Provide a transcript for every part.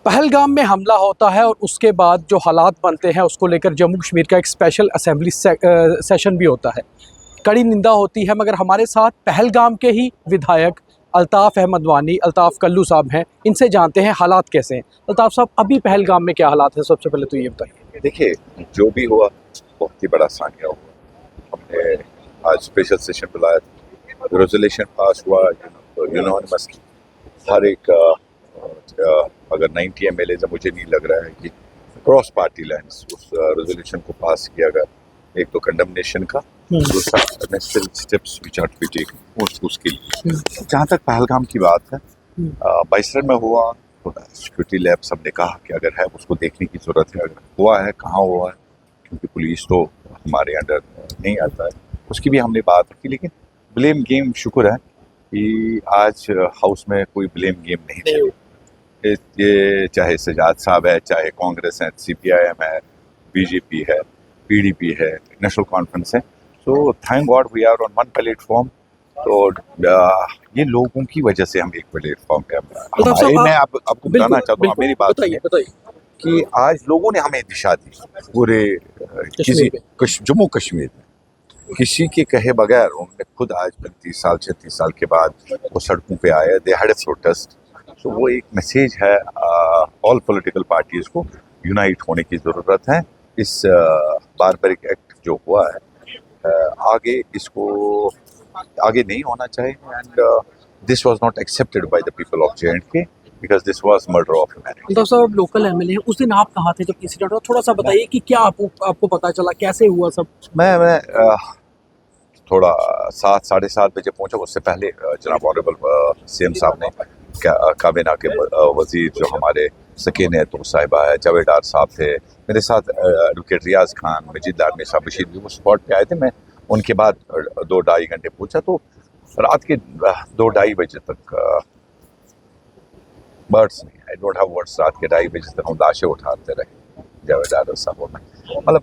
पहलगाम में हमला होता है और उसके बाद जो हालात बनते हैं उसको लेकर जम्मू कश्मीर का एक स्पेशल असेंबली सेशन भी होता है। कड़ी निंदा होती है, मगर हमारे साथ पहलगाम के ही विधायक अल्ताफ़ अहमद वानी, अल्ताफ़ कल्लू साहब हैं। इनसे जानते हैं हालात कैसे हैं। अल्ताफ़ साहब, अभी पहलगाम में क्या हालात हैं? सबसे पहले तो ये बताइए। देखिए, जो भी हुआ बहुत ही बड़ा सानिया हुआ। हमने आज स्पेशल सेशन बुलाया था, रेजोल्यूशन पास हुआ यूनानिमसली। हर एक अगर 90 MLA है, मुझे नहीं लग रहा है कि क्रॉस पार्टी लाइन्स उस रेजोल्यूशन को पास किया गया। एक तो कंडमनेशन का, दूसरा necessary steps which are to be taken उसके लिए। जहाँ तक पहलगाम की बात है, बाइसर में हुआ तो सिक्योरिटी लैब सबने कहा कि अगर है उसको देखने की जरूरत है, अगर हुआ है कहाँ हुआ है, क्योंकि पुलिस तो हमारे अंडर नहीं आता है, उसकी भी हमने बात रखी। लेकिन ब्लेम गेम शुक्र है कि आज हाउस में कोई ब्लेम गेम नहीं चली। ये चाहे सजाद साहब है, चाहे कांग्रेस है, CPIM है, BJP है, PDP है, नेशनल कॉन्फ्रेंस है, तो thank God we are on one platform. तो ये लोगों की वजह से हम एक प्लेटफॉर्म पे मैं आपको बताना चाहता हूँ, मेरी बात बताइए कि आज लोगों ने हमें दिशा दी पूरे जम्मू कश्मीर में, किसी के कहे बगैर उन्होंने खुद आज 35 साल 36 साल के बाद वो सड़कों पे आए, दे हैड अ प्रोटेस्ट। तो वो एक मैसेज है ऑल पॉलिटिकल पार्टीज को यूनाइट होने की ज़रूरत है। इस बारबरिक एक्ट जो हुआ है आगे इसको आगे नहीं होना चाहिए, and this was not accepted by the people of J&K because this was murder of humanity. Altaf साहब, लोकल MLA हैं, उस दिन आप कहाँ थे जब इंसिडेंट हुआ? थोड़ा सा बताइए कि क्या आपको पता चला, कैसे हुआ सब? मैं थोड़ा 7 साढ़े 7 बजे पहुंचा। उससे पहले जनाब ऑनरेबल CM साहब ने काबीना के वजीर जो हमारे सकीन तो साहिबा है, जावेदार साहब थे, मेरे साथ एडवोकेट रियाज खान, मजीद लाडमी साहब, बशीर भी वो स्पॉट पे आए थे। मैं उनके बाद 2-2.5 घंटे पूछा, तो रात के 2-2.5 बजे तक बर्ड्स नहीं, आई डोंट हैव वर्ड्स, रात के 2:30 बजे तक हम लाशें उठाते रहे जावेदार साहब में। मतलब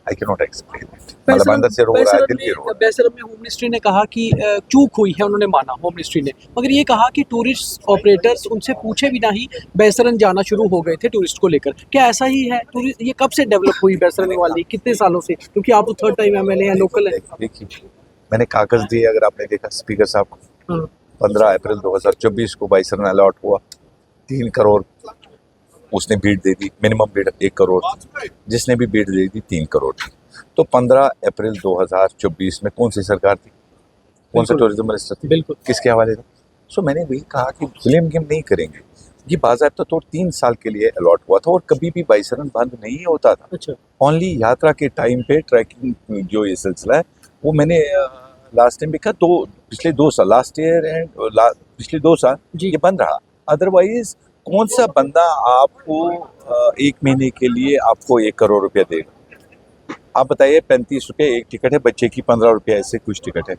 I can not explain it, मतलब अंदर से रो रहा है, दिल भी रो रहा है। बैसरम में होम मिनिस्ट्री ने कहा कि चूक हुई है, उन्होंने माना होम मिनिस्ट्री ने, मगर ये कहा कि टूरिस्ट ऑपरेटर्स उनसे पूछे बिना ही बैसरन जाना शुरू हो गए थे टूरिस्ट को लेकर। क्या ऐसा ही है? टूरिस्ट ये कब से डेवलप हुई बैसरन वाली, कितने सालों से? क्योंकि आप तो 3rd टाइम MLA हैं, लोकल है। देखिए, मैंने कागज दिए, अगर आपने देखा स्पीकर साहब को, 15 अप्रैल 2024 को बाइसरन अलॉट हुआ, 3 करोड़ उसने बीट दे दी, मिनिमम बीट 1 करोड़, जिसने भी बीट दे दी 3 करोड़। तो 15 अप्रैल 2024 में कौन सी सरकार थी, कौन सा टूरिज्म मिनिस्टर थी, बिल्कुल किसके हवाले था? सो मैंने वही कहा कि ब्लेम गेम नहीं करेंगे। ये बाज़ाब्ता तो 3 साल के लिए अलॉट हुआ था और कभी भी बाइसरन बंद नहीं होता था। अच्छा। ओनली यात्रा के टाइम पे ट्रैकिंग जो ये सिलसिला है वो मैंने लास्ट टाइम भी कहा, तो पिछले 2 साल, लास्ट ईयर एंड पिछले 2 साल ये बंद रहा। अदरवाइज कौन सा बंदा आपको 1 महीने के लिए आपको 1 करोड़ रुपया देगा? आप बताइए, 35 रुपये एक टिकट है, बच्चे की 15 रुपया ऐसे कुछ टिकट है।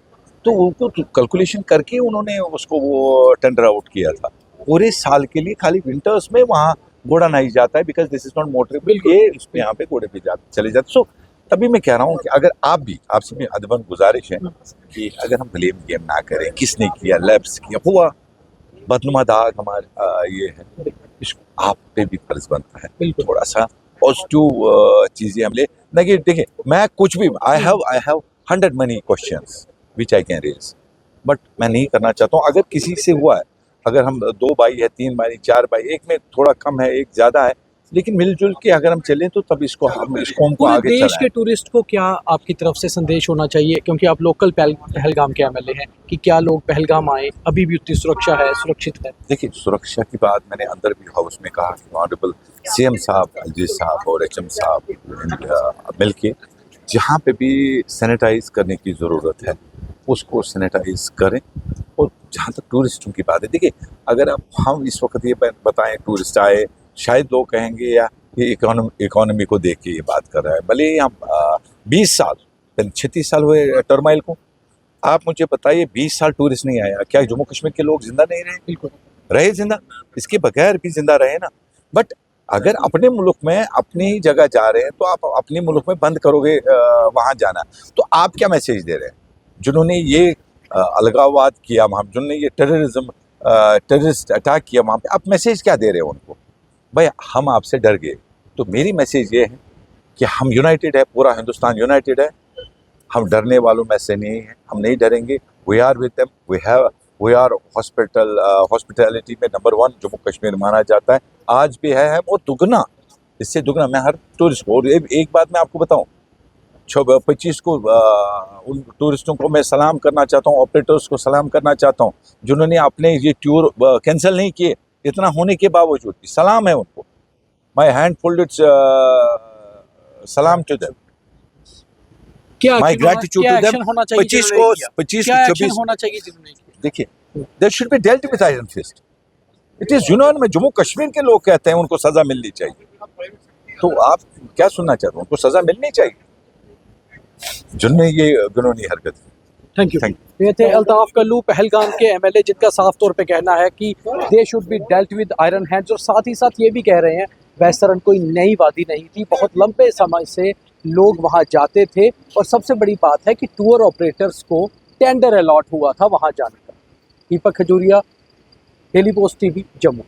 तो उनको कैलकुलेशन करके उन्होंने उसको वो टेंडर आउट किया था पूरे साल के लिए। खाली विंटर्स में वहाँ घोड़ा नहीं जाता है, because this is not motorable, ये यहाँ पे घोड़े पे चले जाते। सो तभी मैं कह रहा हूँ कि अगर आपसे भी अदबन गुजारिश है कि अगर हम ब्लेम गेम ना करें, किसने किया, लैब्स किया, हुआ बदनुमा दाग हमारे ये है, इसको आप पे भी फर्ज बनता है थोड़ा सा पॉजिटिव चीजें हम ले। नेगेटिव देखिए, मैं कुछ भी I have 100 many questions which I can raise, but मैं नहीं करना चाहता हूँ। अगर किसी से हुआ है, अगर हम 2 भाई है, 3 भाई, 4 भाई, एक में थोड़ा कम है, एक ज्यादा है, लेकिन मिलजुल के अगर हम चलें तो तब इसको हमको आगे देश चलाएं। के टूरिस्ट को क्या आपकी तरफ से संदेश होना चाहिए, क्योंकि आप लोकल पहलगाम के MLA हैं, कि क्या लोग पहलगाम आए, अभी भी उतनी सुरक्षा है, सुरक्षित है? देखिए, सुरक्षा की बात मैंने अंदर भी हाउस में कहा कि ऑनरेबल CM साहब, अजीज साहब और HM साहब मिल के जहाँ पे भी सैनिटाइज करने की ज़रूरत है उसको सैनिटाइज करें। और जहाँ तक टूरिस्टों की बात है, देखिए, अगर हम इस वक्त ये बताएं टूरिस्ट आए, शायद लोग कहेंगे या ये इकोनॉमी को देख के ये बात कर रहा है। भले ही हम 20 साल 36 साल हुए टर्माइल को, आप मुझे बताइए 20 साल टूरिस्ट नहीं आया, क्या जम्मू कश्मीर के लोग जिंदा नहीं रहे? बिल्कुल रहे जिंदा, इसके बगैर भी जिंदा रहे ना। बट अगर अपने मुल्क में अपनी जगह जा रहे हैं तो आप अपने मुल्क में बंद करोगे वहाँ जाना, तो आप क्या मैसेज दे रहे हैं? जिन्होंने ये अलगाववाद किया वहाँ, जिन्होंने ये टेररिस्ट अटैक किया वहाँ पे, आप मैसेज क्या दे रहे हो उनको? भाई हम आपसे डर गए। तो मेरी मैसेज ये है कि हम यूनाइटेड है, पूरा हिंदुस्तान यूनाइटेड है, हम डरने वालों में से नहीं हैं, हम नहीं डरेंगे। We are with them, we are hospitality में नंबर 1 जम्मू कश्मीर माना जाता है, आज भी है और दुगना, इससे दुगना। मैं हर टूरिस्ट को, और एक बात मैं आपको बताऊं, 25 को उन टूरिस्टों को मैं सलाम करना चाहता हूँ, ऑपरेटर्स को सलाम करना चाहता हूँ जिन्होंने अपने ये टूर कैंसिल नहीं किए, इतना होने के बावजूद भी सलाम है उनको। माई हैंड फोल्डेड सलाम टू देम, क्या my action gratitude to them. होना चाहिए 25 जिन्होंने को किया? 25 क्या को एक्शन 24 होना चाहिए जिन्होंने किया? देखिए, there should be dealt with iron fist. It is union में जम्मू कश्मीर के लोग कहते हैं उनको सजा मिलनी चाहिए, तो आप क्या सुनना चाहते हो? उनको सजा मिलनी चाहिए जिनने ये कानूनी हरकत की। Thank you. Thank ये थे अल्ताफ कल्लू, पहलगाम के एमएलए, जिनका साफ तौर पे कहना है कि they should be dealt with iron hands, और साथ ही साथ ये भी कह रहे हैं वेस्टर्न कोई नई वादी नहीं थी, बहुत लंबे समय से लोग वहाँ जाते थे, और सबसे बड़ी बात है कि टूर ऑपरेटर्स को टेंडर अलॉट हुआ था वहाँ जाने का। Deepak Khajuria, daily post TV, Jammu.